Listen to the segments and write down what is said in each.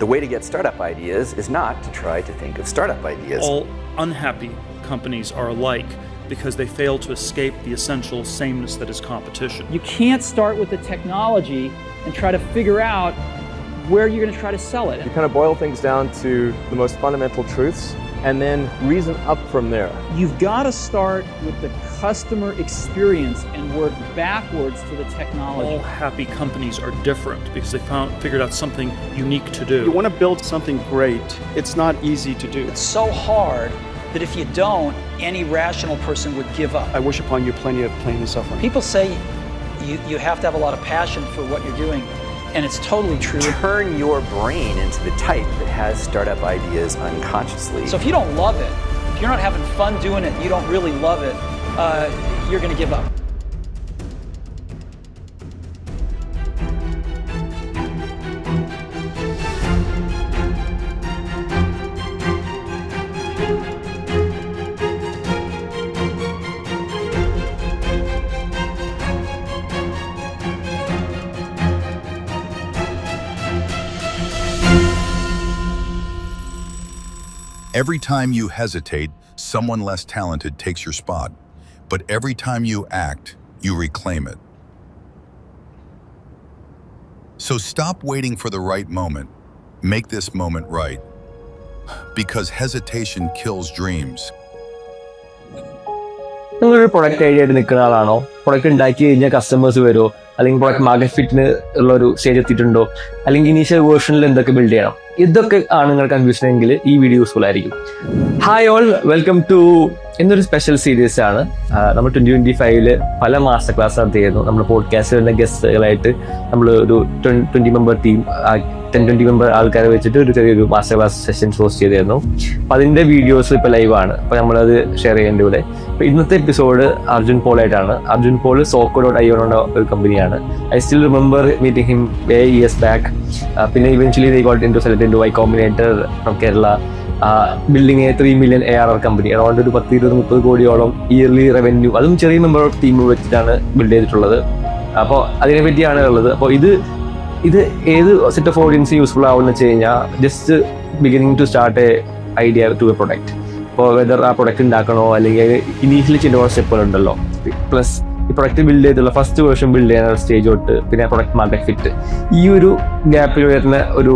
The way to get startup ideas is not to try to think of startup ideas. All unhappy companies are alike because they fail to escape the essential sameness that is competition. You can't start with the technology and try to figure out where you're going to try to sell it. You kind of boil things down to the most fundamental truths and then reason up from there. You've got to start with the customer experience and work backwards to the technology. All happy companies are different because they figured out something unique to do. You want to build something great. It's not easy to do. It's so hard that if you don't, any rational person would give up. I wish upon you plenty of pain and suffering. People say you have to have a lot of passion for what you're doing, and it's totally true. Turn your brain into the type that has startup ideas unconsciously. So if you don't love it, if you're not having fun doing it, you don't really love it, you're going to give up. Every time you hesitate, someone less talented takes your spot. But every time you act, you reclaim it. So stop waiting for the right moment. Make this moment right. Because hesitation kills dreams. നിങ്ങളൊരു product idea ആയിട്ട് നിൽക്കുന്ന ആളാണോ? Product ഉണ്ടാക്കി കഴിഞ്ഞാൽ customers വരുമോ? അല്ലെങ്കിൽ product market ഫിറ്റിന് ഉള്ള ഒരു സ്റ്റേജ് എത്തിയിട്ടുണ്ടോ? അല്ലെങ്കിൽ ഇനീഷ്യൽ വേർഷനിൽ എന്തൊക്കെ ബിൽഡ് ചെയ്യണം? ഇതൊക്കെ ആണ് നിങ്ങൾ കൺഫ്യൂഷൻ എങ്കിൽ ഈ വീഡിയോ യൂസ്ഫുൾ ആയിരിക്കും. ഹായ് ഓൾ, വെൽക്കം ടു എന്നൊരു സ്പെഷ്യൽ സീരീസ് ആണ്. നമ്മൾ 2025 പല മാസ്റ്റർ ക്ലാസ് നടത്തിയിരുന്നു. നമ്മൾ പോഡ്കാസ്റ്റ് വരുന്ന ഗസ്റ്റുകളായിട്ട് നമ്മൾ ഒരു 20 മെമ്പർ ടീം 10-20 മെമ്പർ ആൾക്കാരെ വെച്ചിട്ട് ഒരു ചെറിയൊരു മാസ്റ്റർ ക്ലാസ് സെഷൻസ് ഹോസ്റ്റ് ചെയ്തിരുന്നു. അപ്പം അതിൻ്റെ വീഡിയോസ് ഇപ്പോൾ ലൈവാണ്. അപ്പോൾ നമ്മളത് ഷെയർ ചെയ്യേണ്ട ഇവിടെ. അപ്പോൾ ഇന്നത്തെ എപ്പിസോഡ് അർജുൻ പോൾ ആയിട്ടാണ്. അർജുൻ പോൾ Soko.io എന്ന ഒരു കമ്പനിയാണ്. I still remember meeting him years back. പിന്നെ eventually they got into selected into Y Combinator from Kerala. Building A 3 million ARR company, around ഒരു 10-20-30 കോടിയോളം ഇയർലി റവന്യൂ, അതും ചെറിയ നമ്പർ ഓഫ് ടീം വെച്ചിട്ടാണ് ബിൽഡ് ചെയ്തിട്ടുള്ളത്. അപ്പോൾ അതിനെ പറ്റിയാണ് ഉള്ളത്. അപ്പോൾ ഇത് ഏത് സെറ്റ് ഓഫ് ഓഡിയൻസ് യൂസ്ഫുൾ ആവുമെന്ന് വെച്ച് കഴിഞ്ഞാൽ just beginning to start a idea to a product. ഇപ്പോൾ വെദർ ആ പ്രൊഡക്റ്റ് ഉണ്ടാക്കണോ അല്ലെങ്കിൽ ഇനീഷ്യലി ചെയ്യുന്ന സ്റ്റെപ്പുകളുണ്ടല്ലോ, പ്ലസ് ഈ പ്രൊഡക്റ്റ് ബിൽഡ് ചെയ്തുള്ള ഫസ്റ്റ് വേർഷൻ ബിൽഡ് ചെയ്യുന്ന സ്റ്റേജ് തൊട്ട് പിന്നെ പ്രൊഡക്റ്റ് മാർക്കറ്റ് ഫിറ്റ്, ഈ ഒരു ഗ്യാപ്പിൽ വരുന്ന ഒരു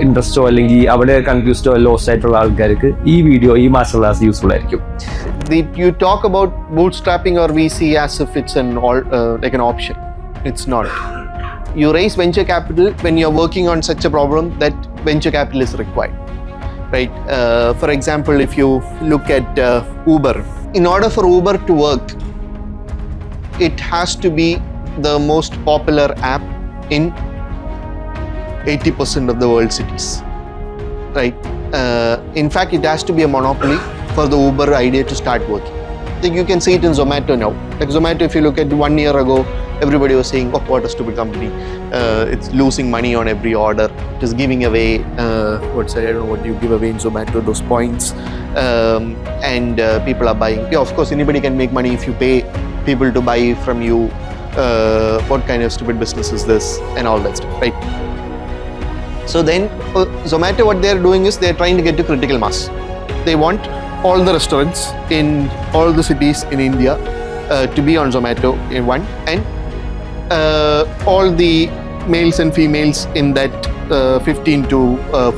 ഇൻട്രസ്റ്റോ അല്ലെങ്കിൽ അവിടെ കൺഫ്യൂസ്ഡോ ലോസ്റ്റ് ആയിട്ടുള്ള ആൾക്കാർക്ക് ഈ വീഡിയോ, ഈ മാസ്റ്റർ ക്ലാസ് യൂസ്ഫുൾ ആയിരിക്കും. You talk about bootstrapping or VC as if it's like an option. It's not. You raise venture capital when you're working on such a problem that venture capital is required, right? For example, if you look at Uber, in order for Uber to work, it has to be the most popular app in 80% of the world cities, right? In fact, it has to be a monopoly for the Uber idea to start working. I think you can see it in Zomato now. Like Zomato, if you look at 1 year ago, everybody was saying, oh, what a stupid company. It's losing money on every order. It is giving away, I don't know what you give away in Zomato, those points. And people are buying. Yeah, of course, anybody can make money if you pay people to buy from you. What kind of stupid business is this? And all that stuff, right? So then, Zomato, what they're doing is they're trying to get to critical mass. They want all the restaurants in all the cities in India to be on Zomato in one, and all the males and females in that 15 to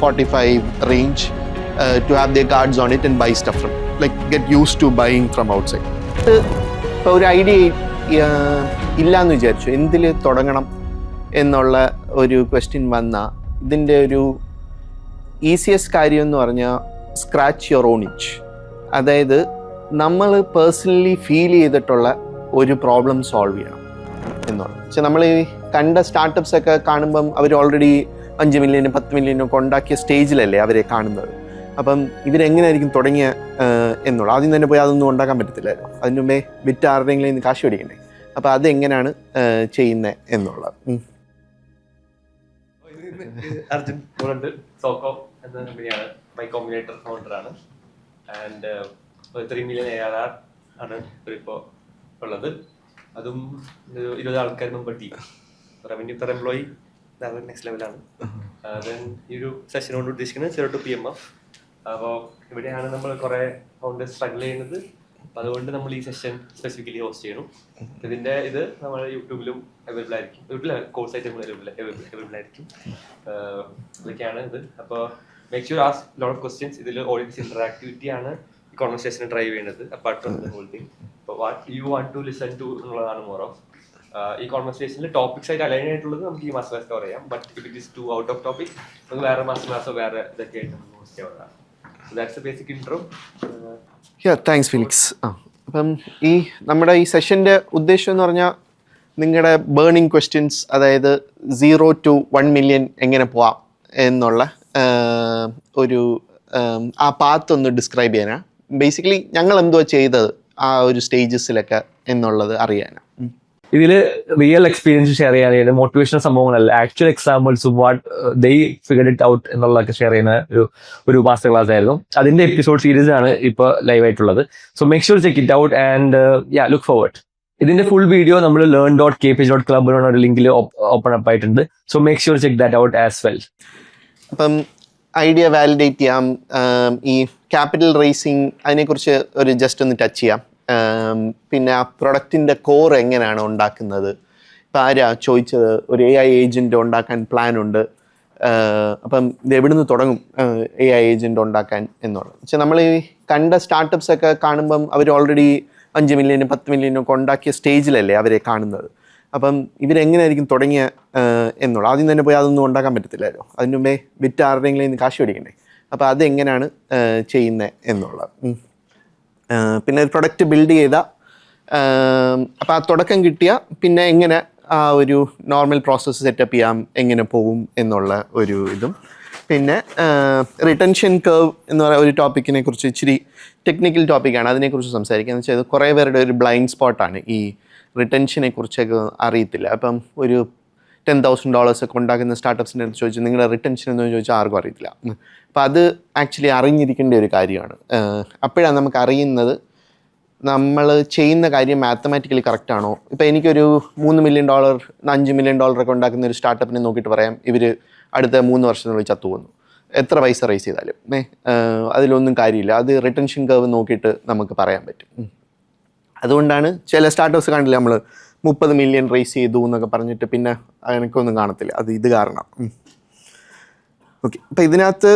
45 range to have their cards on it and buy stuff from, like get used to buying from outside. ഇപ്പോൾ ഒരു idea ഇല്ലയെന്ന് വിചാരിച്ചു, എന്തിൽ തുടങ്ങണം എന്നുള്ള ഒരു question വന്നാൽ ഇതിൻ്റെ ഒരു ഈസിയസ്റ്റ് കാര്യം എന്ന് പറഞ്ഞാൽ സ്ക്രാച്ച് യുവർ ഓൺ ഇച്ച്. അതായത് നമ്മൾ പേഴ്സണലി ഫീൽ ചെയ്തിട്ടുള്ള ഒരു പ്രോബ്ലം സോൾവ് ചെയ്യണം എന്നുള്ളത്. പക്ഷെ നമ്മൾ ഈ കണ്ട സ്റ്റാർട്ടപ്സ് ഒക്കെ കാണുമ്പം അവർ ഓൾറെഡി 5 മില്യനും 10 മില്യനും ഒക്കെ ഉണ്ടാക്കിയ സ്റ്റേജിലല്ലേ അവരെ കാണുന്നത്. അപ്പം ഇവരെങ്ങനെയായിരിക്കും തുടങ്ങിയ എന്നുള്ളത് ആദ്യം തന്നെ പോയി അതൊന്നും ഉണ്ടാക്കാൻ പറ്റത്തില്ലായിരുന്നു. അതിന് മുമ്പേ വിറ്റ് ആരുടെയെങ്കിലും ഇന്ന് കാശ് മേടിക്കണ്ടേ. അപ്പം അതെങ്ങനെയാണ് ചെയ്യുന്നത് എന്നുള്ളത്. അർജുൻ പോളുണ്ട്. സോക്കോ എന്ന കമ്പനിയാണ്. Y Combinator ഫൗണ്ടറാണ്. ആൻഡ് 3 million ARR ആണ് ഇപ്പോൾ ഉള്ളത്. അതും 20 ആൾക്കാർ മുമ്പ് team. Revenue per employee next ലെവലാണ്. ദെൻ ഈ ഒരു സെഷൻ കൊണ്ട് ഉദ്ദേശിക്കുന്നത് 0 to PMF. അപ്പോൾ ഇവിടെയാണ് നമ്മൾ കുറേ ഫൗണ്ടേഴ്സ് സ്ട്രഗിൾ ചെയ്യുന്നത്. അപ്പോൾ അതുകൊണ്ട് നമ്മൾ ഈ സെഷൻ സ്പെസിഫിക്കലി ഹോസ്റ്റ് ചെയ്യണം. ഇതിൻ്റെ ഇത് നമ്മൾ യൂട്യൂബിലും അവൈലബിൾ ആയിരിക്കും. യൂട്യൂബിൽ കോഴ്സ് ആയിട്ട് അവൈലബിൾ ആയിരിക്കും. ഇതൊക്കെയാണ് ഇത്. അപ്പോൾ make sure ask lot of questions. ഇതിൽ ഓഡിയൻസ് ഇന്ററാക്ടിവിറ്റി ആണ് ഈ കോൺവെർസേഷനെ ഡ്രൈവ് ചെയ്യുന്നത്, apart from the whole thing. അപ്പോൾ what you want to listen to എന്നുള്ളതാണ് മോർ ഓഫ്. ഈ കോൺവെർസേഷനിൽ ടോപ്പിക്സ് ആയിട്ട് അലൈൻ ആയിട്ടുള്ളത് നമുക്ക് ഈ മാസ്റ്റർ ക്ലാസ് കവർ ചെയ്യാം. But if it is too out of topic നമുക്ക് വേറെ മാസ്റ്റർ ക്ലാസ്സോ വേറെ ഇതൊക്കെ ആയിട്ട് നമുക്ക് ഹോസ്റ്റ് ചെയ്യാവുന്നതാണ്. So that's A basic intro. Thanks Felix. അപ്പം ഈ നമ്മുടെ ഈ സെഷൻ്റെ ഉദ്ദേശം എന്ന് പറഞ്ഞാൽ നിങ്ങളുടെ ബേണിംഗ് ക്വസ്റ്റ്യൻസ്, അതായത് 0 to 1 million എങ്ങനെ പോവാം എന്നുള്ള ഒരു ആ പാത്ത് ഒന്ന് ഡിസ്ക്രൈബ് ചെയ്യാനാണ്. ബേസിക്കലി ഞങ്ങൾ എന്തുവാ ചെയ്തത് ആ ഒരു സ്റ്റേജസിലൊക്കെ എന്നുള്ളത് അറിയാനാണ്. ഇതിൽ റിയൽ എക്സ്പീരിയൻസ് ഷെയർ ചെയ്യാനായിട്ട് മോട്ടിവേഷണൽ സംഭവങ്ങളല്ല, ആക്ച്വൽ എക്സാമ്പിൾസും what they figured it out എന്നുള്ളതൊക്കെ ഷെയർ ചെയ്യുന്ന ഒരു മാസ്റ്റർ ക്ലാസ് ആയിരുന്നു. അതിന്റെ എപ്പിസോഡ് സീരീസ് ആണ് ഇപ്പോൾ ലൈവ് ആയിട്ടുള്ളത്. So make sure check it out and look forward. ഇതിന്റെ ഫുൾ വീഡിയോ നമ്മൾ learn.kpage.club ഒരു ലിങ്കിൽ ഓപ്പൺ അപ്പ് ആയിട്ടുണ്ട്. So make sure check that out as well. അപ്പം ഐഡിയ വാലിഡേറ്റ് ചെയ്യാം, ഈ ക്യാപിറ്റൽ റേസിങ് അതിനെക്കുറിച്ച് ഒരു ജസ്റ്റ് ഒന്ന് ടച്ച് ചെയ്യാം. പിന്നെ ആ പ്രൊഡക്റ്റിൻ്റെ കോർ എങ്ങനെയാണ് ഉണ്ടാക്കുന്നത്. ഇപ്പം ആരാ ചോദിച്ചത്, ഒരു AI ഏജൻറ്റ് ഉണ്ടാക്കാൻ പ്ലാനുണ്ട്. അപ്പം ഇത് എവിടുന്ന് തുടങ്ങും AI ഏജൻറ്റ് ഉണ്ടാക്കാൻ എന്നുള്ളത്. പക്ഷേ നമ്മൾ ഈ കണ്ട സ്റ്റാർട്ടപ്സ് ഒക്കെ കാണുമ്പം അവർ ഓൾറെഡി 5 million 10 million ഒക്കെ ഉണ്ടാക്കിയ സ്റ്റേജിലല്ലേ അവരെ കാണുന്നത്. അപ്പം ഇവരെങ്ങനെയായിരിക്കും തുടങ്ങിയ എന്നുള്ളത് ആദ്യം തന്നെ പോയി അതൊന്നും ഉണ്ടാക്കാൻ പറ്റത്തില്ലല്ലോ. അതിന് മുമ്പേ വിറ്റ് ആരുടെയെങ്കിലും നിന്ന് കാശ് മേടിക്കണ്ടേ. അപ്പോൾ അതെങ്ങനെയാണ് ചെയ്യുന്നത് എന്നുള്ളത്. പിന്നെ പ്രൊഡക്റ്റ് ബിൽഡ് ചെയ്ത അപ്പോൾ ആ തുടക്കം കിട്ടിയ പിന്നെ എങ്ങനെ ആ ഒരു നോർമൽ പ്രോസസ്സ് സെറ്റപ്പ് ചെയ്യാം, എങ്ങനെ പോകും എന്നുള്ള ഒരു ഇതും. പിന്നെ റിട്ടൻഷൻ കർവ് എന്ന് പറയുന്ന ഒരു ടോപ്പിക്കിനെ കുറിച്ച് ഇച്ചിരി ടെക്നിക്കൽ ടോപ്പിക്കാണ്, അതിനെക്കുറിച്ച് സംസാരിക്കുക. എന്ന് വെച്ചാൽ കുറേ പേരുടെ ഒരു ബ്ലൈൻഡ് സ്പോട്ടാണ്, ഈ റിട്ടൻഷനെ കുറിച്ചൊക്കെ അറിയത്തില്ല. അപ്പം ഒരു $10,000 ഒക്കെ ഉണ്ടാക്കുന്ന സ്റ്റാർട്ടപ്സിൻ്റെ അടുത്ത് ചോദിച്ചു നിങ്ങളുടെ റിട്ടൻഷൻ എന്ന് ചോദിച്ചാൽ ആർക്കും അറിയത്തില്ല. അപ്പോൾ അത് ആക്ച്വലി അറിഞ്ഞിരിക്കേണ്ട ഒരു കാര്യമാണ്. അപ്പോഴാണ് നമുക്ക് അറിയുന്നത് നമ്മൾ ചെയ്യുന്ന കാര്യം മാത്തമാറ്റിക്കലി കറക്റ്റാണോ. ഇപ്പോൾ എനിക്കൊരു $3 million $5 million ഒക്കെ ഉണ്ടാക്കുന്ന ഒരു സ്റ്റാർട്ടപ്പിനെ നോക്കിയിട്ട് പറയാം ഇവർ അടുത്ത 3 വർഷത്തിനുള്ളിൽ ചത്തുപോകുന്നു, എത്ര പൈസ റേസ് ചെയ്താലും. അതിലൊന്നും കാര്യമില്ല. അത് റിട്ടൻഷൻ കർവ് നോക്കിയിട്ട് നമുക്ക് പറയാൻ പറ്റും. അതുകൊണ്ടാണ് ചില സ്റ്റാർട്ടപ്സ് കണ്ടില്ല നമ്മൾ 30 million റേസ് ചെയ്തു എന്നൊക്കെ പറഞ്ഞിട്ട് പിന്നെ എനിക്കൊന്നും കാണത്തില്ല. അത് ഇത് കാരണം. ഓക്കെ, അപ്പോൾ ഇതിനകത്ത്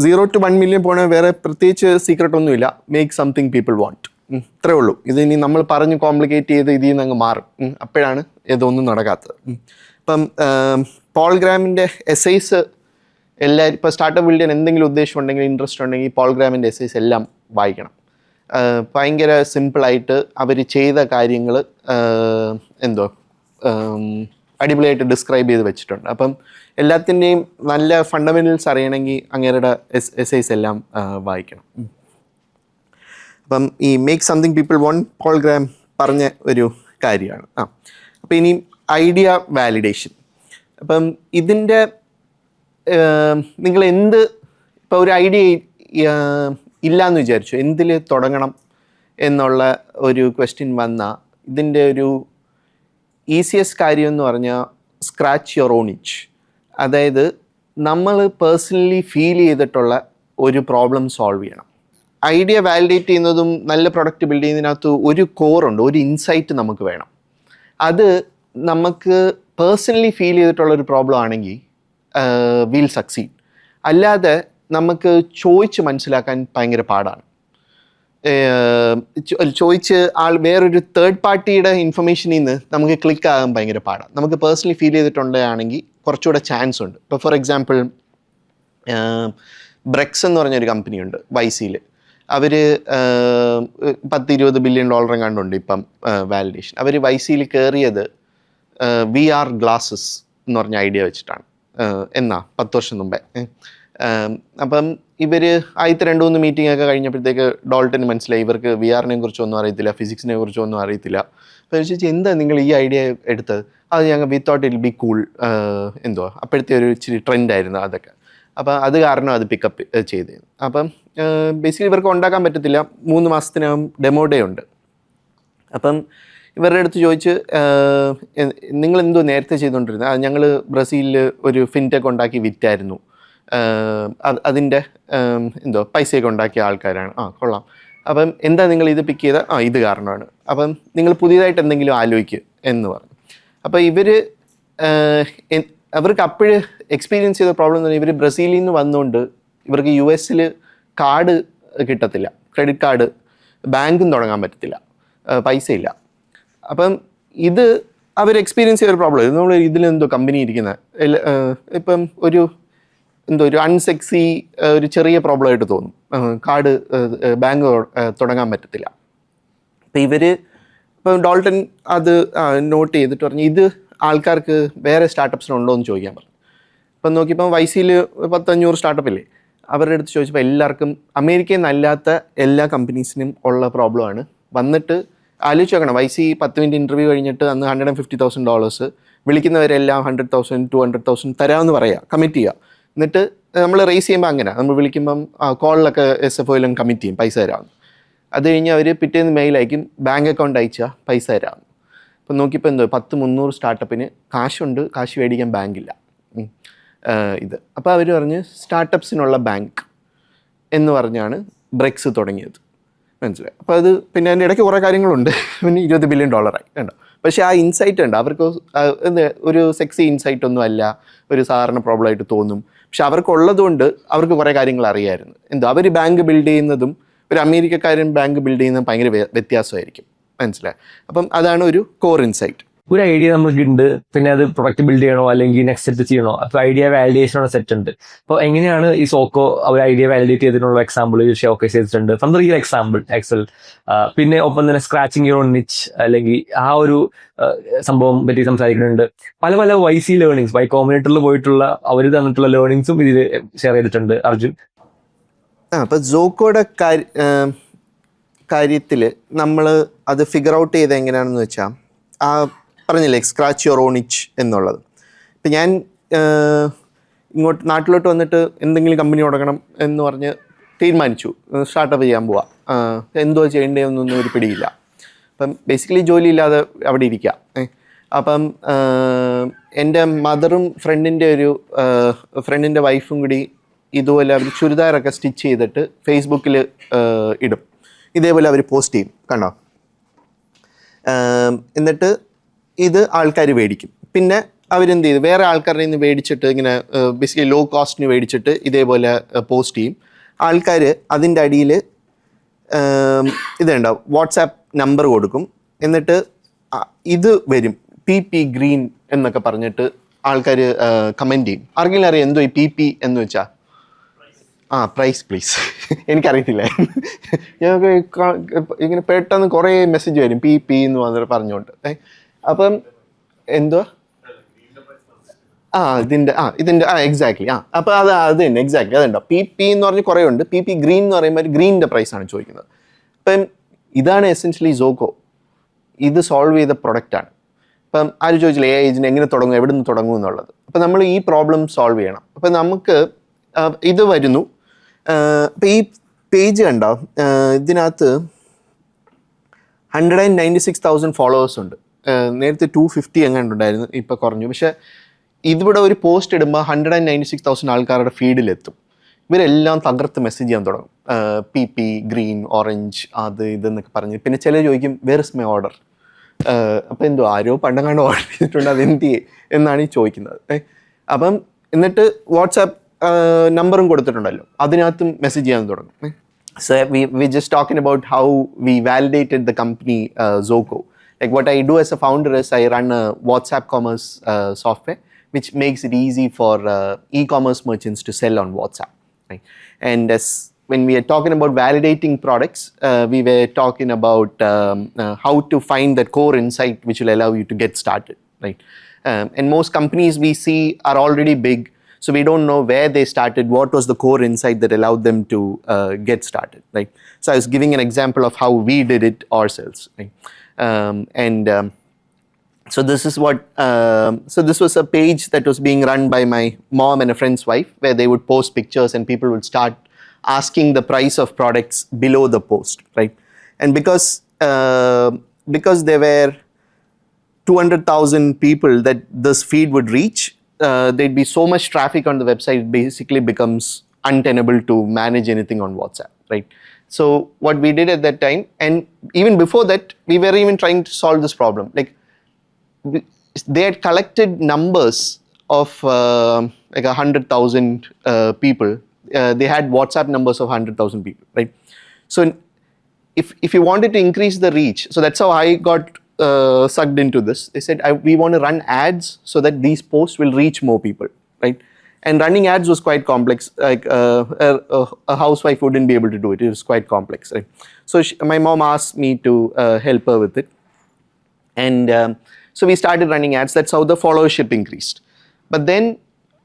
0 to 1 million പോകണ വേറെ പ്രത്യേകിച്ച് സീക്രട്ട് ഒന്നുമില്ല. മേക്ക് സംതിങ് പീപ്പിൾ വാണ്ട്, ഇത്രേ ഉള്ളൂ. ഇത് ഇനി നമ്മൾ പറഞ്ഞ് കോംപ്ലിക്കേറ്റ് ചെയ്ത് ഇതിൽ നിന്ന് അങ്ങ് മാറും. അപ്പോഴാണ് ഇതൊന്നും നടക്കാത്തത്. ഇപ്പം പോൾ ഗ്രാമിൻ്റെ എസ്സൈസ് എല്ലാവരും ഇപ്പോൾ സ്റ്റാർട്ടപ്പ് ബിൽഡ് ചെയ്യാൻ എന്തെങ്കിലും ഉദ്ദേശം ഉണ്ടെങ്കിൽ, ഇൻട്രസ്റ്റ് ഉണ്ടെങ്കിൽ പോൾ ഗ്രാമിൻ്റെ എസ്സൈസ് എല്ലാം വായിക്കണം. ഭയങ്കര സിമ്പിളായിട്ട് അവർ ചെയ്ത കാര്യങ്ങൾ അടിപൊളിയായിട്ട് ഡിസ്ക്രൈബ് ചെയ്ത് വെച്ചിട്ടുണ്ട്. അപ്പം എല്ലാത്തിൻ്റെയും നല്ല ഫണ്ടമെൻ്റൽസ് അറിയണമെങ്കിൽ അങ്ങേരുടെ എസ്സൈസ് എല്ലാം വായിക്കണം. അപ്പം ഈ make something people want Paul Graham പറഞ്ഞ ഒരു കാര്യമാണ്. അപ്പം ഇനി ഐഡിയ വാലിഡേഷൻ. അപ്പം ഇതിൻ്റെ നിങ്ങൾ ഇപ്പോൾ ഒരു ഐഡിയ ഇല്ലയെന്ന് വിചാരിച്ചു, എന്തിൽ തുടങ്ങണം എന്നുള്ള ഒരു ക്വസ്റ്റ്യൻ വന്നാൽ ഇതിൻ്റെ ഒരു ഈസിയസ്റ്റ് കാര്യം എന്ന് പറഞ്ഞാൽ സ്ക്രാച്ച് യുവർ ഓൺ ഇച്ച്. അതായത് നമ്മൾ പേഴ്സണലി ഫീൽ ചെയ്തിട്ടുള്ള ഒരു പ്രോബ്ലം സോൾവ് ചെയ്യണം. ഐഡിയ വാലിഡേറ്റ് ചെയ്യുന്നതും നല്ല പ്രൊഡക്റ്റ് ബിൽഡ് ചെയ്യുന്നതിനകത്ത് ഒരു കോറുണ്ട്, ഒരു ഇൻസൈറ്റ് നമുക്ക് വേണം. അത് നമുക്ക് പേഴ്സണലി ഫീൽ ചെയ്തിട്ടുള്ളൊരു പ്രോബ്ലം ആണെങ്കിൽ വിൽ സക്സീഡ്. അല്ലാതെ നമുക്ക് ചോദിച്ച് മനസ്സിലാക്കാൻ ഭയങ്കര പാടാണ്. ചോദിച്ച് വേറൊരു തേർഡ് പാർട്ടിയുടെ ഇൻഫർമേഷനിൽ നിന്ന് നമുക്ക് ക്ലിക്ക് ആകാൻ ഭയങ്കര പാടാണ്. നമുക്ക് പേഴ്സണലി ഫീൽ ചെയ്തിട്ടുണ്ടെങ്കിൽ കുറച്ചുകൂടെ ചാൻസ് ഉണ്ട്. ഇപ്പോൾ ഫോർ എക്സാമ്പിൾ ബ്രെക്സ് എന്ന് പറഞ്ഞൊരു കമ്പനിയുണ്ട് YC-യിൽ. അവർ $10-20 billion കണ്ടുണ്ട് ഇപ്പം വാലിഡേഷൻ. അവർ YC-യിൽ കയറിയത് VR ഗ്ലാസസ് എന്ന് പറഞ്ഞ ഐഡിയ വെച്ചിട്ടാണ്. 10 വർഷം മുമ്പേ. അപ്പം ഇവർ ആദ്യത്തെ 2-3 മീറ്റിംഗ് ഒക്കെ കഴിഞ്ഞപ്പോഴത്തേക്ക് ഡോൾട്ടന് മനസ്സിലായി ഇവർക്ക് VR-നെ കുറിച്ചൊന്നും അറിയത്തില്ല, ഫിസിക്സിനെ കുറിച്ചൊന്നും അറിയത്തില്ല. അപ്പോൾ ചോദിച്ചാൽ എന്താ നിങ്ങൾ ഈ ഐഡിയ എടുത്തത്? അത് ഞങ്ങൾ we thought it be cool, അപ്പോഴത്തെ ഒരു ഇച്ചിരി ട്രെൻഡായിരുന്നു അതൊക്കെ. അപ്പം അത് കാരണം അത് പിക്കപ്പ് ചെയ്ത്. അപ്പം ബേസിക്കലി ഇവർക്ക് ഉണ്ടാക്കാൻ പറ്റത്തില്ല. 3 മാസത്തിനകം ഡെമോ ഡേ ഉണ്ട്. അപ്പം ഇവരുടെ അടുത്ത് ചോദിച്ച് നിങ്ങൾ എന്തോ നേരത്തെ ചെയ്തുകൊണ്ടിരുന്നത്? ഞങ്ങൾ ബ്രസീലിൽ ഒരു ഫിൻടെക് ഉണ്ടാക്കി വിറ്റായിരുന്നു, അതിൻ്റെ എന്തോ പൈസയൊക്കെ ഉണ്ടാക്കിയ ആൾക്കാരാണ്. കൊള്ളാം. അപ്പം എന്താ നിങ്ങൾ ഇത് പിക്ക് ചെയ്ത? ഇത് കാരണമാണ്. അപ്പം നിങ്ങൾ പുതിയതായിട്ട് എന്തെങ്കിലും ആലോചിക്കുക എന്ന് പറഞ്ഞു. അപ്പോൾ അവർക്ക് അപ്പോഴ് എക്സ്പീരിയൻസ് ചെയ്ത പ്രോബ്ലം എന്ന് പറഞ്ഞാൽ ഇവർ ബ്രസീലിൽ നിന്ന് വന്നുകൊണ്ട് ഇവർക്ക് US കാർഡ് കിട്ടത്തില്ല, ക്രെഡിറ്റ് കാർഡ്, ബാങ്കും തുടങ്ങാൻ പറ്റത്തില്ല, പൈസ ഇല്ല. അപ്പം ഇത് അവർ എക്സ്പീരിയൻസ് ചെയ്ത ഒരു പ്രോബ്ലം. ഇത് നമ്മൾ ഇതിലെന്തോ കമ്പനി ഇരിക്കുന്നത് ഇപ്പം ഒരു അൺസെക്സി ഒരു ചെറിയ പ്രോബ്ലം ആയിട്ട് തോന്നും. കാർഡ് ബാങ്ക് തുടങ്ങാൻ പറ്റത്തില്ല. അപ്പം ഇപ്പം ഡോൾട്ടൺ അത് നോട്ട് ചെയ്തിട്ട് പറഞ്ഞു ഇത് ആൾക്കാർക്ക് വേറെ സ്റ്റാർട്ടപ്സിനുണ്ടോ എന്ന് ചോദിക്കാൻ പറഞ്ഞു. അപ്പം നോക്കിയപ്പം YC-യിൽ 500 സ്റ്റാർട്ടപ്പില്ലേ, അവരുടെ അടുത്ത് ചോദിച്ചപ്പോൾ എല്ലാവർക്കും അമേരിക്കയിൽ നിന്നല്ലാത്ത എല്ലാ കമ്പനീസിനും ഉള്ള പ്രോബ്ലമാണ്. വന്നിട്ട് ആലോചിച്ച് നോക്കണം, YC 10 മിനിറ്റ് ഇൻ്റർവ്യൂ കഴിഞ്ഞിട്ട് അന്ന് $150,000 വിളിക്കുന്നവരെല്ലാം 100,000 200,000 തരാമെന്ന് പറയുക, കമ്മിറ്റ് ചെയ്യുക. എന്നിട്ട് നമ്മൾ റേസ് ചെയ്യുമ്പോൾ അങ്ങനെ നമ്മൾ വിളിക്കുമ്പം കോളിലൊക്കെ SFO-യിലും കമ്മിറ്റ് ചെയ്യും പൈസ തരാമെന്ന്. അത് കഴിഞ്ഞ് അവർ പിറ്റേന്ന് മെയിൽ അയക്കും, ബാങ്ക് അക്കൗണ്ട് അയച്ചാൽ പൈസ തരാമെന്ന്. അപ്പം നോക്കിയപ്പോൾ 300 സ്റ്റാർട്ടപ്പിന് കാശുണ്ട്, കാശ് മേടിക്കാൻ ബാങ്കില്ല. അപ്പോൾ അവർ പറഞ്ഞ് സ്റ്റാർട്ടപ്സിനുള്ള ബാങ്ക് എന്ന് പറഞ്ഞാണ് ബ്രെക്സ് തുടങ്ങിയത്. മനസ്സിലായി? അപ്പോൾ അത് പിന്നെ അതിൻ്റെ ഇടയ്ക്ക് കുറേ കാര്യങ്ങളുണ്ട്. പിന്നെ $20 ബില്യൺ കണ്ടോ. പക്ഷേ ആ ഇൻസൈറ്റ് ഉണ്ട് അവർക്ക്. ഒരു സെക്സി ഇൻസൈറ്റ് ഒന്നും അല്ല, ഒരു സാധാരണ പ്രോബ്ലം ആയിട്ട് തോന്നും. പക്ഷെ അവർക്കുള്ളതുകൊണ്ട് അവർക്ക് കുറേ കാര്യങ്ങൾ അറിയാമായിരുന്നു. അവർ ബാങ്ക് ബിൽഡ് ചെയ്യുന്നതും ഒരു അമേരിക്കക്കാരൻ ബാങ്ക് ബിൽഡ് ചെയ്യുന്നതും ഭയങ്കര വ്യത്യാസമായിരിക്കും. മനസ്സിലായി? അപ്പം അതാണ് ഒരു കോർ ഇൻസൈറ്റ്. ഒരു ഐഡിയ നമുക്കുണ്ട്, പിന്നെ അത് പ്രൊഡക്റ്റ് ബിൽഡ് ചെയ്യണോ അല്ലെങ്കിൽ നെക്സ്റ്റ് സെറ്റ് ചെയ്യണോ, അപ്പോൾ ഐഡിയ വാലിഡേഷനുള്ള സെറ്റ് ഉണ്ട്. അപ്പോൾ എങ്ങനെയാണ് ഈ സോക്കോ അവർ ഐഡിയ വാലിഡേറ്റ് ചെയ്തിട്ടുള്ള എക്സാമ്പിൾ ഷോക്കേസ് ചെയ്തിട്ടുണ്ട്, from the real example Excel. പിന്നെ ഒപ്പം തന്നെ സ്ക്രാച്ചിങ് യുവർ നിച്ച് അല്ലെങ്കിൽ ആ ഒരു സംഭവം പറ്റി സംസാരിക്കുന്നുണ്ട്. പല YC ലേണിങ്സ്, Y Combinator പോയിട്ടുള്ള അവർ തന്നിട്ടുള്ള ലേണിങ്സും ഇതിൽ ഷെയർ ചെയ്തിട്ടുണ്ട് അർജുൻ. അപ്പം സോക്കോയുടെ കാര്യത്തിൽ നമ്മൾ അത് ഫിഗർ ഔട്ട് ചെയ്ത് എങ്ങനെയാണെന്ന് വെച്ചാൽ പറഞ്ഞില്ലേ സ്ക്രാച്ച് യുവർ ഓൺ ഇച്ച് എന്നുള്ളത്. ഇപ്പം ഞാൻ ഇങ്ങോട്ട് നാട്ടിലോട്ട് വന്നിട്ട് എന്തെങ്കിലും കമ്പനി തുടങ്ങണം എന്ന് പറഞ്ഞ് തീരുമാനിച്ചു, സ്റ്റാർട്ടപ്പ് ചെയ്യാൻ പോവാം. എന്തോ ചെയ്യേണ്ടതെന്നൊന്നും ഒരു പിടിയില്ല. അപ്പം ബേസിക്കലി ജോലിയില്ലാതെ അവിടെ ഇരിക്കുക. അപ്പം എൻ്റെ മദറും ഫ്രണ്ടിൻ്റെ വൈഫും കൂടി ഇതുപോലെ അവർ ചുരിദാറൊക്കെ സ്റ്റിച്ച് ചെയ്തിട്ട് ഫേസ്ബുക്കിൽ ഇടും. ഇതേപോലെ അവർ പോസ്റ്റ് ചെയ്യും, കണ്ടോ. എന്നിട്ട് ഇത് ആൾക്കാർ മേടിക്കും. പിന്നെ അവരെന്ത് ചെയ്തു, വേറെ ആൾക്കാരുടെ നിന്ന് മേടിച്ചിട്ട് ഇങ്ങനെ ബേസിക്കലി ലോ കോസ്റ്റിന് മേടിച്ചിട്ട് ഇതേപോലെ പോസ്റ്റ് ചെയ്യും. ആൾക്കാർ അതിൻ്റെ അടിയിൽ ഇതുണ്ടാവും, വാട്സാപ്പ് നമ്പർ കൊടുക്കും. എന്നിട്ട് ഇത് വരും, PP ഗ്രീൻ എന്നൊക്കെ പറഞ്ഞിട്ട് ആൾക്കാർ കമൻറ്റ് ചെയ്യും. ആർക്കെങ്കിലും അറിയാം എന്തോ ഈ PP എന്ന് വെച്ചാൽ? Price please. എനിക്കറിയത്തില്ല. ഞങ്ങൾക്ക് ഇങ്ങനെ പെട്ടെന്ന് കുറേ മെസ്സേജ് വരും PP എന്ന് വന്നിട്ട് പറഞ്ഞുകൊണ്ട്. അപ്പം എന്തോ ഇതിൻ്റെ എക്സാക്ട്ലി അപ്പോൾ അത് തന്നെ എക്സാക്ട്ലി അതുണ്ടോ. PP എന്ന് പറഞ്ഞ് കുറേ ഉണ്ട്. PP ഗ്രീൻ എന്ന് പറയുമ്പോൾ ഗ്രീനിൻ്റെ പ്രൈസാണ് ചോദിക്കുന്നത്. അപ്പം ഇതാണ് എസെൻഷ്യലി സോക്കോ. ഇത് സോൾവ് ചെയ്ത പ്രൊഡക്റ്റാണ്. അപ്പം ആരും ചോദിച്ചില്ല ഏജൻറ്റ് എങ്ങനെ തുടങ്ങും, എവിടെ നിന്ന് തുടങ്ങും എന്നുള്ളത്. അപ്പം നമ്മൾ ഈ പ്രോബ്ലം സോൾവ് ചെയ്യണം. അപ്പം നമുക്ക് ഇത് വരുന്നു. ഇപ്പം ഈ പേജ് കണ്ടോ, ഇതിനകത്ത് 196,000 ഫോളോവേഴ്സ് ഉണ്ട്. നേരത്തെ 250 എങ്ങാണ്ടുണ്ടായിരുന്നു, ഇപ്പോൾ കുറഞ്ഞു. പക്ഷേ ഇതിവിടെ ഒരു പോസ്റ്റ് ഇടുമ്പോൾ 196,000 ആൾക്കാരുടെ ഫീഡിലെത്തും. ഇവരെല്ലാം തകർത്ത് മെസ്സേജ് ചെയ്യാൻ തുടങ്ങും, PP ഗ്രീൻ ഓറഞ്ച് അത് ഇതെന്നൊക്കെ പറഞ്ഞ്. പിന്നെ ചിലർ ചോദിക്കും വേർ ഇസ് മൈ ഓർഡർ. അപ്പം എന്തോ ആരോ പണ്ടങ്ങാണ്ട് ഓർഡർ ചെയ്തിട്ടുണ്ട്, അത് എന്ത് എന്നാണ് ഈ ചോദിക്കുന്നത്. അപ്പം എന്നിട്ട് വാട്സാപ്പ് നമ്പറും കൊടുത്തിട്ടുണ്ടല്ലോ, അതിനകത്തും മെസ്സേജ് ചെയ്യാൻ തുടങ്ങും. So we just talking about how we validated the company Zoco. Like what I do as a founder is I run a WhatsApp commerce software which makes it easy for e-commerce merchants to sell on WhatsApp. Right? And when we are talking about validating products, we were talking about how to find that core insight which will allow you to get started. Right? And most companies we see are already big. So we don't know where they started, what was the core insight that allowed them to get started, right? So I was giving an example of how we did it ourselves, right? So this is what, so this was a page that was being run by my mom and a friend's wife, where they would post pictures and people would start asking the price of products below the post, right? And because they were 200,000 people that this feed would reach, there'd be so much traffic on the website, it basically becomes untenable to manage anything on WhatsApp, right? So what we did at that time, and even before that, we were even trying to solve this problem. Like they had collected numbers of like 100,000 people. They had WhatsApp numbers of 100,000 people, right? So if you wanted to increase the reach, so that's how I got sucked into this. They said we want to run ads so that these posts will reach more people, right? And running ads was quite complex. Like a housewife wouldn't be able to do it. It was quite complex, right? So my mom asked me to help her with it, and so we started running ads. That's how the followership increased. But then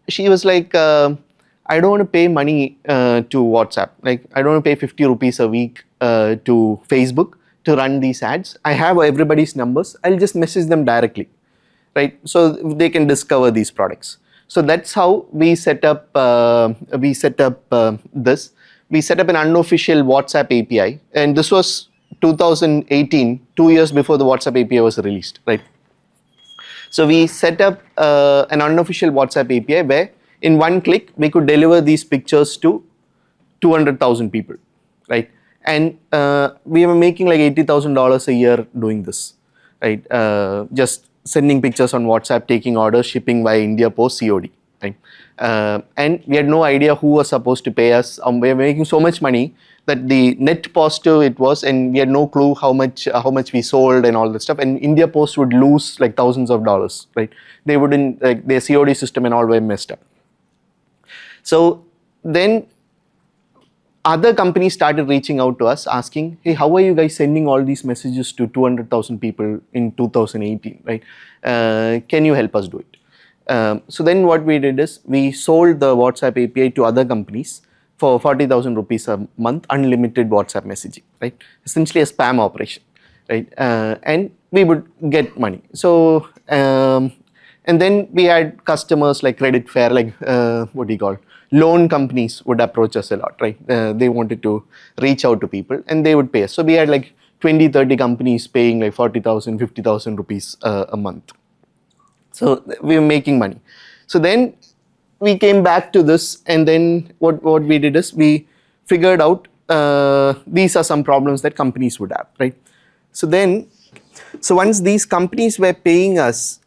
she was like, I don't want to pay money to WhatsApp. Like I don't want to pay 50 rupees a week to Facebook to run these ads. I have everybody's numbers. I'll just message them directly, right? So they can discover these products. So that's how we set up this. We set up an unofficial WhatsApp API, and this was 2018, 2 years before the WhatsApp API was released, right? So we set up an unofficial WhatsApp API where in one click we could deliver these pictures to 200,000 people, right? And we were making like $80,000 a year doing this, right? Just sending pictures on WhatsApp, taking orders, shipping via India Post, COD, right? And we had no idea who was supposed to pay us. We were making so much money that the net positive it was, and we had no clue how much we sold and all that stuff. And India Post would lose like thousands of dollars, right? They wouldn't, like their COD system and all were messed up. So then other companies started reaching out to us asking, hey, how are you guys sending all these messages to 200,000 people in 2018, right? Can you help us do it? So then what we did is we sold the WhatsApp API to other companies for 40,000 rupees a month, unlimited WhatsApp messaging, right? Essentially a spam operation, right? And we would get money. So, and then we had customers like Credit Fair, like loan companies would approach us a lot, right? They wanted to reach out to people and they would pay us. So we had like 20, 30 companies paying like 40,000, 50,000 rupees a month. So we were making money. So then we came back to this, and then what we did is we figured out these are some problems that companies would have, right? So once these companies were paying us,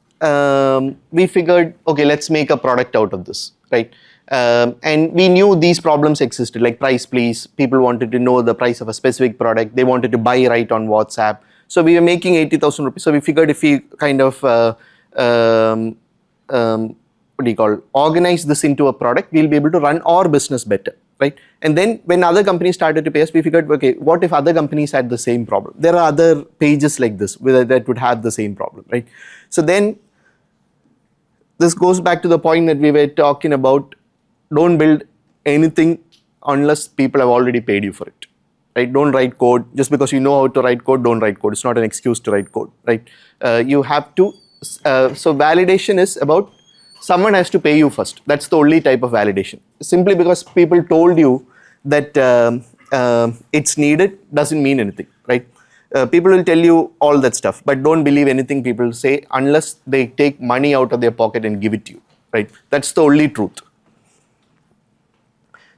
we figured, okay, let's make a product out of this, right? And we knew these problems existed, like price please. People wanted to know the price of a specific product. They wanted to buy right on WhatsApp. So we were making 80,000 rupees. So we figured if we kind of organize this into a product, we'll be able to run our business better, right? And then when other companies started to pay us, we figured, okay, what if other companies had the same problem? There are other pages like this that would have the same problem, right? So then this goes back to the point that we were talking about. Don't build anything unless people have already paid you for it, right? Don't write code. Just because you know how to write code, don't write code. It's not an excuse to write code, right? You have to, so validation is about someone has to pay you first. That's the only type of validation. Simply because people told you that it's needed doesn't mean anything, right? People will tell you all that stuff, but don't believe anything people say unless they take money out of their pocket and give it to you, right? That's the only truth.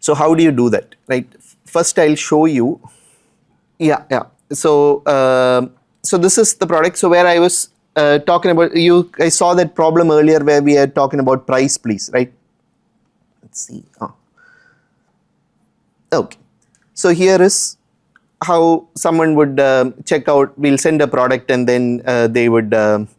So how do you do that, right? First, I'll show you. Yeah. So so this is the product. So where I was talking about, I saw that problem earlier where we are talking about price please, right? Let's see. Okay. So here is how someone would check out. We'll send a product and then they would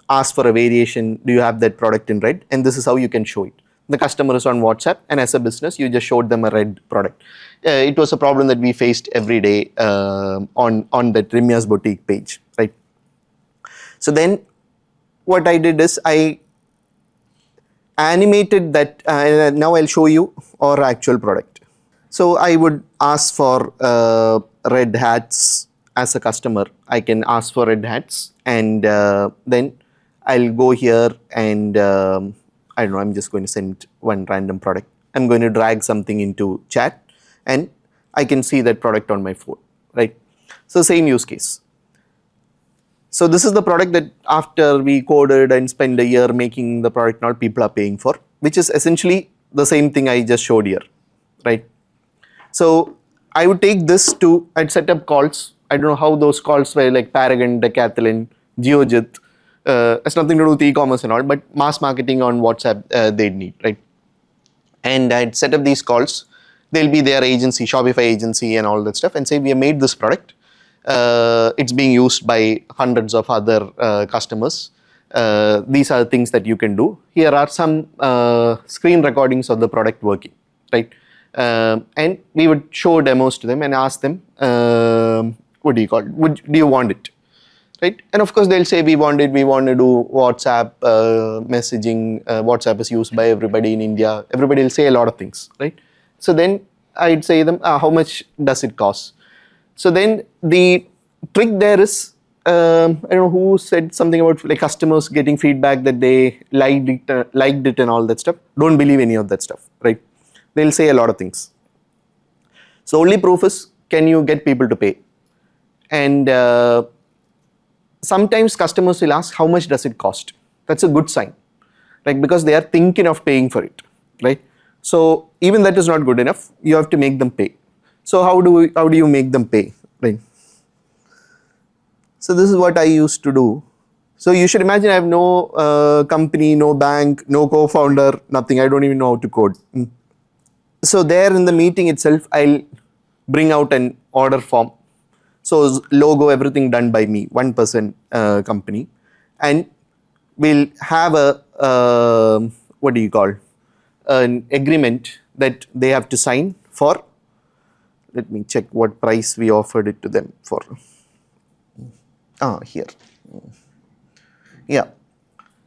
ask for a variation. Do you have that product in red? And this is how you can show it. The customer is on WhatsApp, and as a business, you just showed them a red product. It was a problem that we faced every day on that Ramya's Boutique page, right? So then what I did is I animated that. Now I'll show you our actual product. So I would ask for red hats as a customer. I can ask for red hats, and then I'll go here and I don't know, I'm just going to send one random product. I'm going to drag something into chat and I can see that product on my phone, right? So same use case. So this is the product that after we coded and spent a year making the product, now people are paying for, which is essentially the same thing I just showed here, right? So I would take this to, I'd set up calls. I don't know how those calls were, like Paragon, Decathlon, Geojit. It's nothing to do with e-commerce and all, but mass marketing on WhatsApp they'd need, right? And I'd set up these calls. They'll be their agency, Shopify agency and all that stuff, and say we have made this product. It's being used by hundreds of other customers. These are the things that you can do. Here are some screen recordings of the product working, right? And we would show demos to them and ask them, what do you call it? Do you want it? Right? And of course they'll say we want it, we want to do WhatsApp messaging. WhatsApp is used by everybody in India. Everybody will say a lot of things, right? So then I'd say them, how much does it cost? So then the trick there is, I don't know who said something about like customers getting feedback that they liked it and all that stuff. Don't believe any of that stuff, right? They'll say a lot of things. So only proof is, can you get people to pay? And sometimes customers will ask, how much does it cost? That's a good sign, like because they are thinking of paying for it, right? So even that is not good enough. You have to make them pay. So how do you make them pay, right? So this is what I used to do. So you should imagine I have no company, no bank, no co-founder, nothing. I don't even know how to code. So there in the meeting itself, I'll bring out an order form. So logo, everything done by me, 1% company. And we'll have a, what do you call, an agreement that they have to sign for. Let me check what price we offered it to them for. Here. Yeah.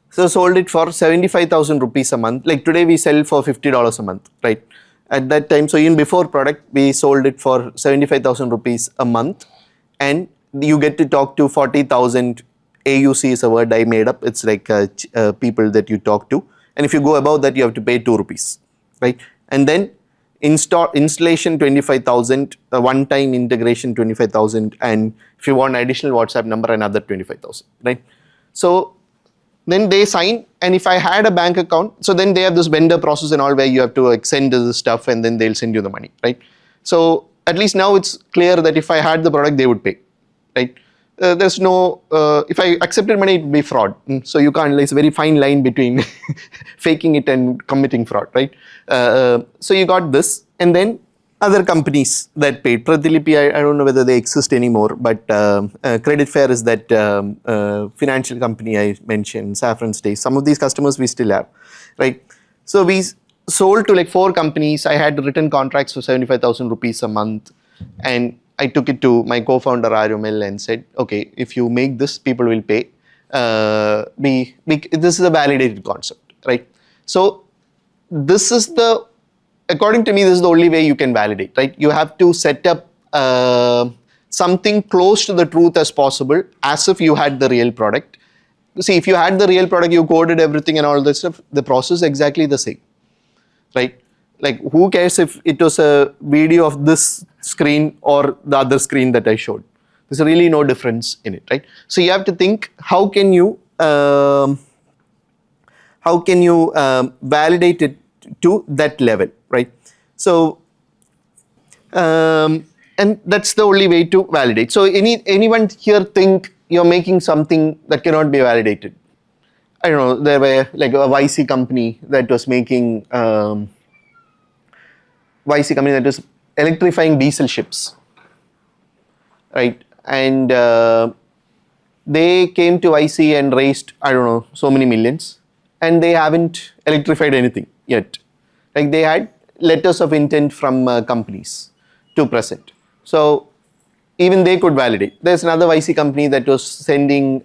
So sold it for 75,000 rupees a month. Like today we sell for $50 a month, right? At that time, so even before product, we sold it for 75,000 rupees a month. And you get to talk to 40,000 AUC is a word I made up. It's like people that you talk to. And if you go above that, you have to pay 2 rupees, right? And then installation 25,000, one-time integration 25,000, and if you want additional WhatsApp number, another 25,000, right? So then they sign, and if I had a bank account, so then they have this vendor process and all where you have to like send the stuff and then they'll send you the money, right? So at least now it's clear that if I had the product, they would pay, right? There's no, if I accepted money, it would be fraud. So you can't, it's a very fine line between faking it and committing fraud, right? So you got this, and then other companies that paid. Pratilipi, I don't know whether they exist anymore, but Credit Fair is that financial company I mentioned, Saffron Stays. Some of these customers we still have, right? So we sold to like 4 companies. I had written contracts for 75,000 rupees a month, and I took it to my co-founder Arumel and said, okay, if you make this, people will pay. This is a validated concept, right? So this is the, according to me, this is the only way you can validate, right? You have to set up something close to the truth as possible, as if you had the real product. See, if you had the real product, you coded everything and all that stuff, the process is exactly the same, right? Like, who cares if it was a video of this screen or the other screen that I showed? There's really no difference in it, right? So you have to think, how can you validate it to that level, right? So, and that's the only way to validate. So anyone here think you're making something that cannot be validated? I don't know, there were like a YC company that was making, electrifying diesel ships, right? And they came to YC and raised, I don't know, so many millions, and they haven't electrified anything yet. Like, they had letters of intent from companies to present. So even they could validate. There's another YC company that was sending,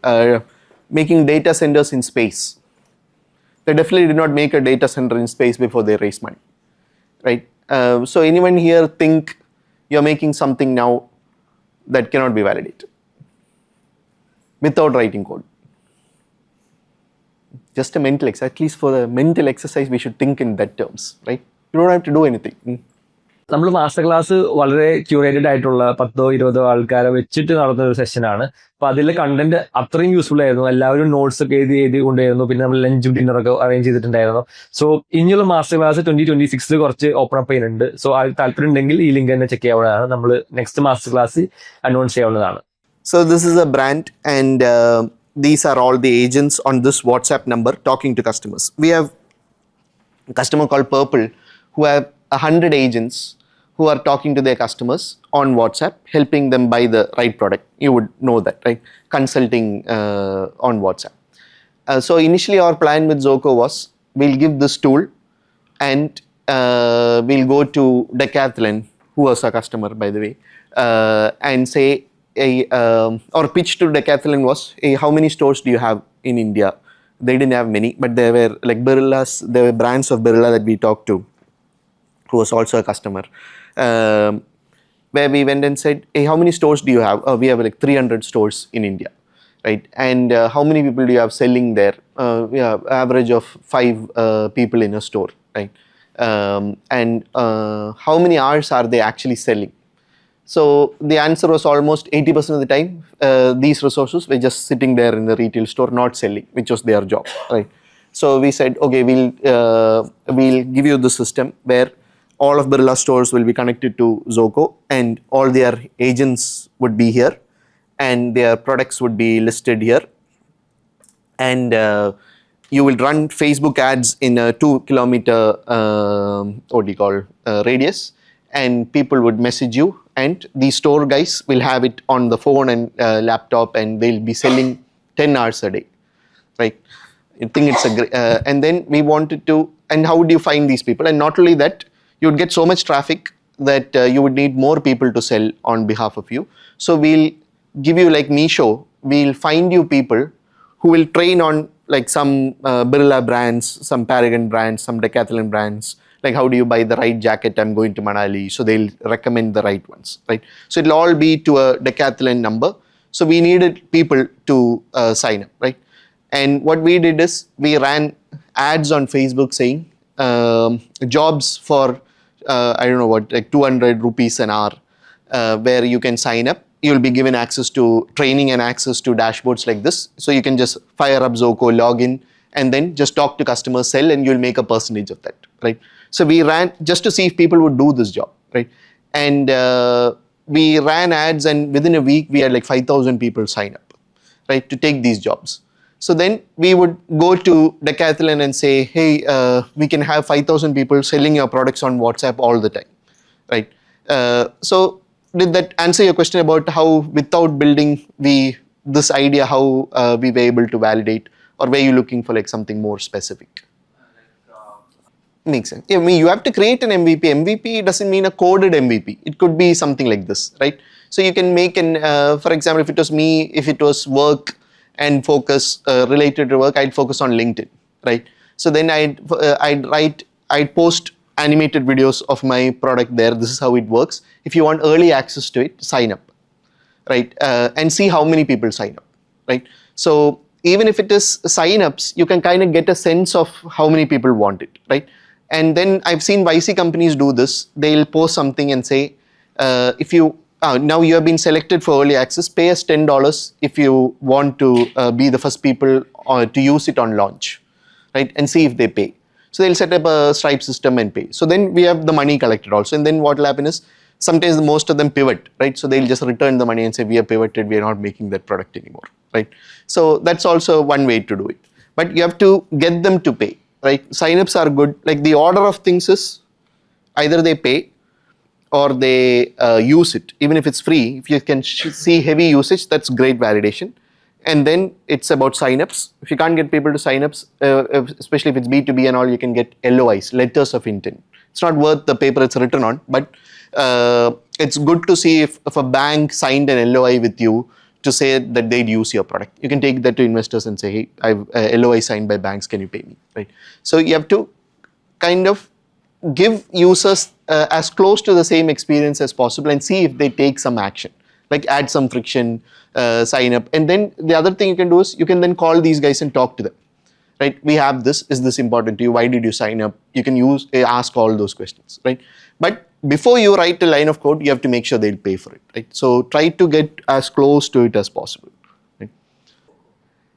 making data centers in space. They definitely did not make a data center in space before they raised money, right? So anyone here think you're making something now that cannot be validated without writing code? Just a mental exercise. At least for the mental exercise, we should think in that terms, right? You don't have to do anything. നമ്മൾ master class വളരെ curated ആയിട്ടുള്ള 10-20 ആൾക്കാരെ വെച്ചിട്ട് നടത്തുന്ന ഒരു സെഷനാണ്. അപ്പൊ അതിലെ content അത്രയും യൂസ്ഫുൾ ആയിരുന്നു. എല്ലാവരും നോട്ട്സ് ഒക്കെ എഴുതി കൊണ്ടായിരുന്നു. പിന്നെ നമ്മൾ ലഞ്ചും ഡിന്നറൊക്കെ അറേഞ്ച് ചെയ്തിട്ടുണ്ടായിരുന്നു. സോ ഇനിയുള്ള മാസ്റ്റർ ക്ലാസ് 2026 കുറച്ച് ഓപ്പൺ അപ്പ് ചെയ്യുന്നുണ്ട്. സോ അത് താല്പര്യം ഉണ്ടെങ്കിൽ ഈ ലിങ്ക് തന്നെ ചെക്ക് ചെയ്യാവുന്നതാണ്. നമ്മൾ നെക്സ്റ്റ് മാസ്റ്റർ ക്ലാസ് അനൗൺസ് ചെയ്യാവുന്നതാണ്. So this is a brand, and these are all the agents on this WhatsApp number talking to customers. We have a customer called Purple who have 100 agents who are talking to their customers on WhatsApp, helping them buy the right product. You would know that, right? Consulting on WhatsApp. So initially our plan with Zoco was, we'll give this tool and we'll go to Decathlon, who was a customer by the way, and say, our pitch to Decathlon was, how many stores do you have in India? They didn't have many, but there were like Barillas, there were brands of Barilla that we talked to, who was also a customer, where we went and said, hey, how many stores do you have? We have like 300 stores in India, right? And how many people do you have selling there? We have average of 5 people in a store, right? And how many hours are they actually selling? So the answer was almost 80% of the time, these resources were just sitting there in the retail store, not selling, which was their job, right? So we said, okay, we'll give you the system where all of Barilla stores will be connected to Zoco, and all their agents would be here, and their products would be listed here, and you will run Facebook ads in a 2-kilometer radius, and people would message you, and the store guys will have it on the phone and laptop, and they'll be selling 10 hours a day, right? I think it's a great, and then we wanted to, and how would you find these people? And not only that, you would get so much traffic that you would need more people to sell on behalf of you. So we'll give you like Meesho, we'll find you people who will train on like some Barilla brands, some Paragon brands, some Decathlon brands. Like, how do you buy the right jacket? I'm going to Manali. So they'll recommend the right ones, right? So it'll all be to a Decathlon number. So we needed people to sign up, right? And what we did is, we ran ads on Facebook saying jobs for, I don't know what, like 200 rupees an hour, where you can sign up. You'll be given access to training and access to dashboards like this. So you can just fire up Zoco, log in, and then just talk to customers, sell, and you'll make a percentage of that, right? So we ran just to see if people would do this job, right? And we ran ads, and within a week we had like 5,000 people sign up, right, to take these jobs. So then we would go to Decathlon and say, hey, we can have 5,000 people selling your products on WhatsApp all the time, right? So did that answer your question about how, without building this idea, how we were able to validate, or were you looking for like something more specific? Makes sense. Yeah, I mean, you have to create an MVP. MVP doesn't mean a coded MVP. It could be something like this, right? So you can make an, for example, if it was me, if it was work and focus related to work, I'd focus on LinkedIn, right? So then I'd post animated videos of my product there. This is how it works. If you want early access to it, sign up, right? And see how many people sign up, right? So even if it is sign-ups, you can kind of get a sense of how many people want it, right? And then I've seen YC companies do this. They'll post something and say, if you, now you have been selected for early access, pay us $10 if you want to be the first people to use it on launch, right? And see if they pay. So they'll set up a Stripe system and pay. So then we have the money collected also. And then what will happen is, sometimes most of them pivot, right? So they'll just return the money and say, we are pivoted, we are not making that product anymore, right? So that's also one way to do it. But you have to get them to pay, right? Signups are good. Like, the order of things is either they pay or they use it. Even if it's free, if you can see heavy usage, that's great validation. And then it's about signups. If you can't get people to signups, especially if it's B2B and all, you can get LOIs, letters of intent. It's not worth the paper it's written on, but it's good to see if a bank signed an LOI with you to say that they'd use your product. You can take that to investors and say, hey, I've LOI signed by banks, can you pay me, right? So you have to kind of give users as close to the same experience as possible and see if they take some action, like add some friction, sign up. And then the other thing you can do is, you can then call these guys and talk to them, right? We have this, is this important to you? Why did you sign up? You can ask all those questions, right? But before you write a line of code, you have to make sure they'll pay for it, right? So try to get as close to it as possible. Right?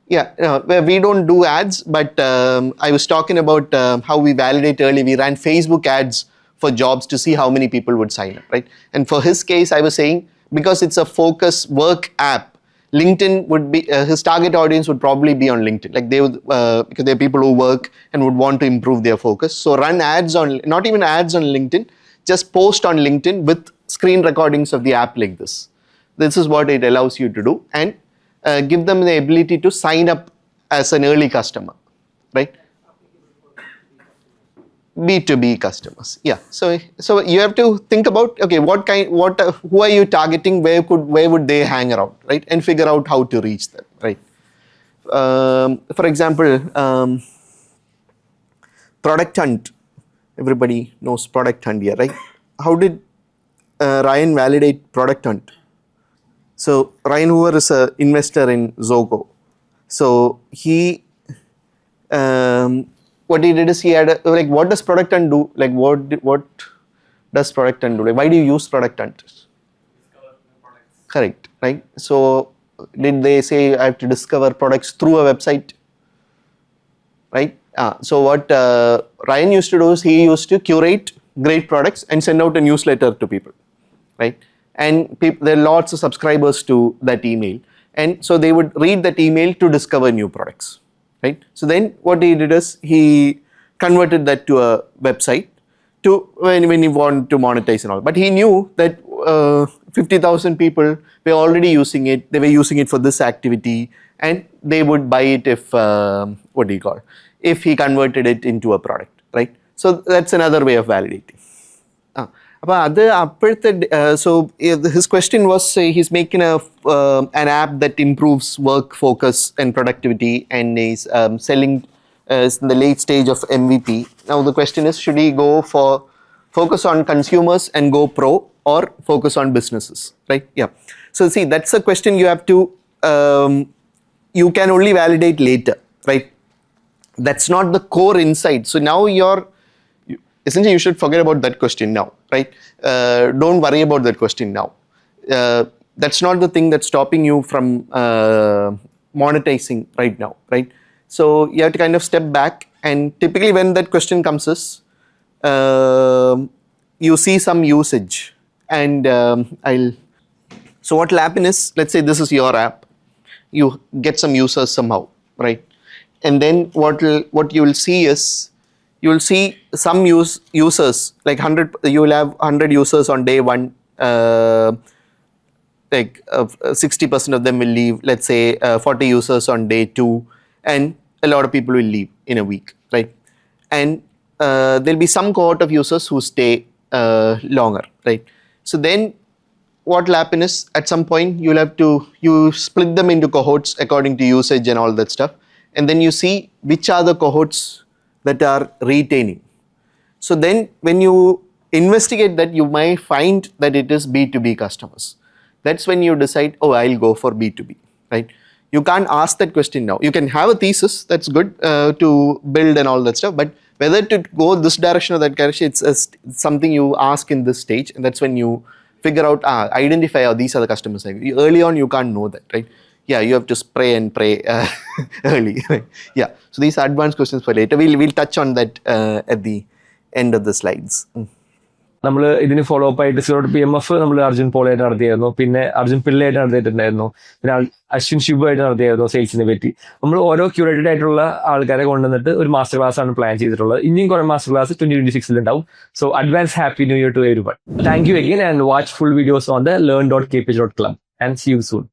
Yeah, we don't do ads, but I was talking about how we validate early. We ran Facebook ads for jobs to see how many people would sign up, right? And for his case, I was saying, because it's a focus work app, LinkedIn would be, his target audience would probably be on LinkedIn. Like they would, because they're people who work and would want to improve their focus. So run ads on, not even ads on LinkedIn, just post on LinkedIn with screen recordings of the app like this. This is what it allows you to do, and give them the ability to sign up as an early customer, right? B2B customers, yeah. So you have to think about, okay, who are you targeting? Where would they hang around, right? And figure out how to reach them, right? For example, Product Hunt. Everybody knows Product Hunt here, right? How did Ryan validate Product Hunt? So Ryan Hoover is an investor in Zogo. So he. What he did is he had like, what does Product Hunt do? Like what does Product Hunt do? Like why do you use Product Hunt? Discover new products. Correct, right? So did they say I have to discover products through a website? Right? So what Ryan used to do is he used to curate great products and send out a newsletter to people, right? And there are lots of subscribers to that email, and so they would read that email to discover new products. Right? So then what he did is he converted that to a website to when he wanted to monetize and all. But he knew that 50,000 people were already using it. They were using it for this activity, and they would buy it if if he converted it into a product, right? So that's another way of validating. So his question was, he's making an app that improves work focus and productivity, and is selling is in the late stage of MVP. Now the question is, should he go for focus on consumers and go pro, or focus on businesses, right? Yeah. So see, that's a question you have to, you can only validate later, right? That's not the core insight. So now essentially you should forget about that question now, right? Don't worry about that question now. That's not the thing that's stopping you from monetizing right now, right? So you have to kind of step back, and typically when that question comes you see some usage, and so what will happen is, let's say this is your app, you get some users somehow, right? And then what you will see is, you will see some users, like 100, you will have 100 users on day one, like 60% of them will leave, let's say 40 users on day two, and a lot of people will leave in a week, right? And there'll be some cohort of users who stay longer, right? So then what will happen is, at some point you split them into cohorts according to usage and all that stuff, and then you see which are the cohorts that are retaining. So then when you investigate that, you might find that it is B2B customers. That's when you decide, oh, I'll go for B2B, right? You can't ask that question now. You can have a thesis, that's good to build and all that stuff, but whether to go this direction or that direction, it's something you ask in this stage, and that's when you figure out, identify, these are the customers. Early on, you can't know that, right? Yeah, you have to spray and pray early. Yeah, so these are advanced questions for later. We'll touch on that at the end of the slides. നമ്മൾ ഇതിന് follow up ആയിട്ട് PMF നമ്മൾ അർജുൻ പോളായിട്ട് നടത്തിയായിരുന്നു, പിന്നെ അർജുൻ പിള്ളയായിട്ട് നടത്തിയിട്ടുണ്ടായിരുന്നു, പിന്നെ അശ്വിൻ ശിബുമായിട്ട് നടത്തിയായിരുന്നു സെയിൽസിനെ പറ്റി. നമ്മൾ ഓരോ curated ആയിട്ടുള്ള ആൾക്കാരെ കൊണ്ടുവന്നിട്ട് ഒരു മാസ്റ്റർ ക്ലാസ് ആണ് പ്ലാൻ ചെയ്തിട്ടുള്ളത്. ഇനിയും കുറെ മാസ്റ്റർ ക്ലാസ് 2026 ഉണ്ടാവും. So advance happy new year to everyone. Thank you again, and watch full videos on the learn.kph.club, and see you soon.